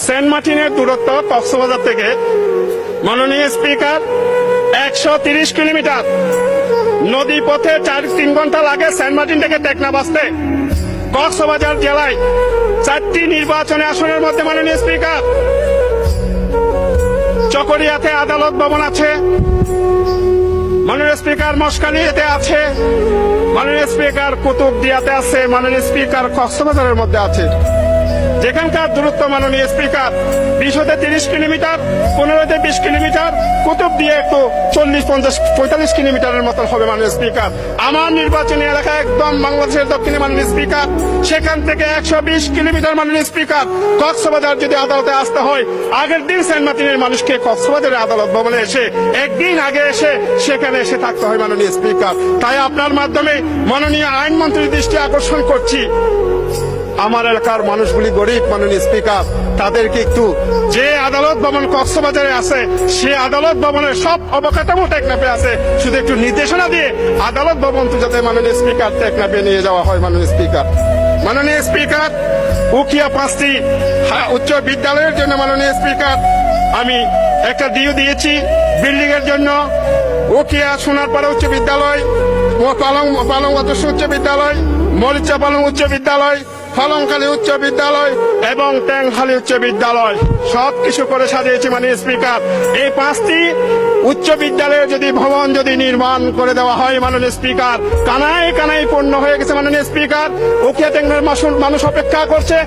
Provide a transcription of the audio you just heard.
Saint মার্টিনের দূরত্ব কক্সবাজার থেকে মাননীয় স্পিকার 130 কিলোমিটার। নদী পথে 4-3 ঘন্টা লাগে সেন্ট মার্টিন থেকে টেকনাফ আসতে। কক্সবাজার জেলায় 4টি নির্বাচনী আসনের মধ্যে মাননীয় স্পিকার চকরিয়াতে আদালত ভবন আছে, মাননীয় স্পিকার মশকালীতে আছে, মাননীয় স্পিকার কুতুবদিয়াতে আছে, মাননীয় স্পিকার কক্সবাজারের মধ্যে আছে। যেখানকার দূরত্ব মাননীয় স্পিকার 20-30 কিলোমিটার, 15-20 কিলোমিটার, কুতুবদিয়া একটু 40-50-45 কিলোমিটারের মতন হবে মাননীয় স্পিকার। আমার নির্বাচনী এলাকা একদম বাংলাদেশের দক্ষিণে মাননীয় স্পিকার, সেখান থেকে 120 কিলোমিটার মাননীয় স্পিকার। কক্সবাজার যদি আদালতে আসতে হয়, আগের দিন সেন্ট মার্টিনের মানুষকে কক্সবাজারের আদালত ভবনে এসে একদিন আগে এসে সেখানে এসে থাকতে হয় মাননীয় স্পিকার। তাই আপনার মাধ্যমে মাননীয় আইনমন্ত্রীর দৃষ্টি আকর্ষণ করছি, আমার এলাকার মানুষগুলি গরিব মাননীয় স্পিকার, তাদেরকে একটু যে আদালত ভবন কক্সবাজারে আছে সে আদালত ভবনের সব অবকাঠামো টেকনাফে আছে, শুধু একটু নির্দেশনা দিয়ে আদালত ভবন তো যাতে মাননীয় স্পিকার টেকনাফে নিয়ে যাওয়া হয় মাননীয় স্পিকার। মাননীয় স্পিকার উখিয়া 5টি উচ্চ বিদ্যালয়ের জন্য মাননীয় স্পিকার আমি একটা ডিউ দিয়েছি বিল্ডিং এর জন্য। উখিয়া সোনারপাড়া উচ্চ বিদ্যালয়, পালং আদর্শ উচ্চ বিদ্যালয়, মরিচা পালং উচ্চ বিদ্যালয়, ফলংখালী উচ্চ বিদ্যালয় এবং ট্যাংখালী উচ্চ বিদ্যালয় সবকিছু করে সাজিয়েছি মাননীয় স্পিকার। এই 5টি উচ্চ বিদ্যালয়ের যদি ভবন যদি নির্মাণ করে দেওয়া হয় মাননীয় স্পিকার, কানায় কানায় পূর্ণ হয়ে গেছে মাননীয় স্পিকার। উখিয়া ট্যাংখালীর মানুষ অপেক্ষা করছে।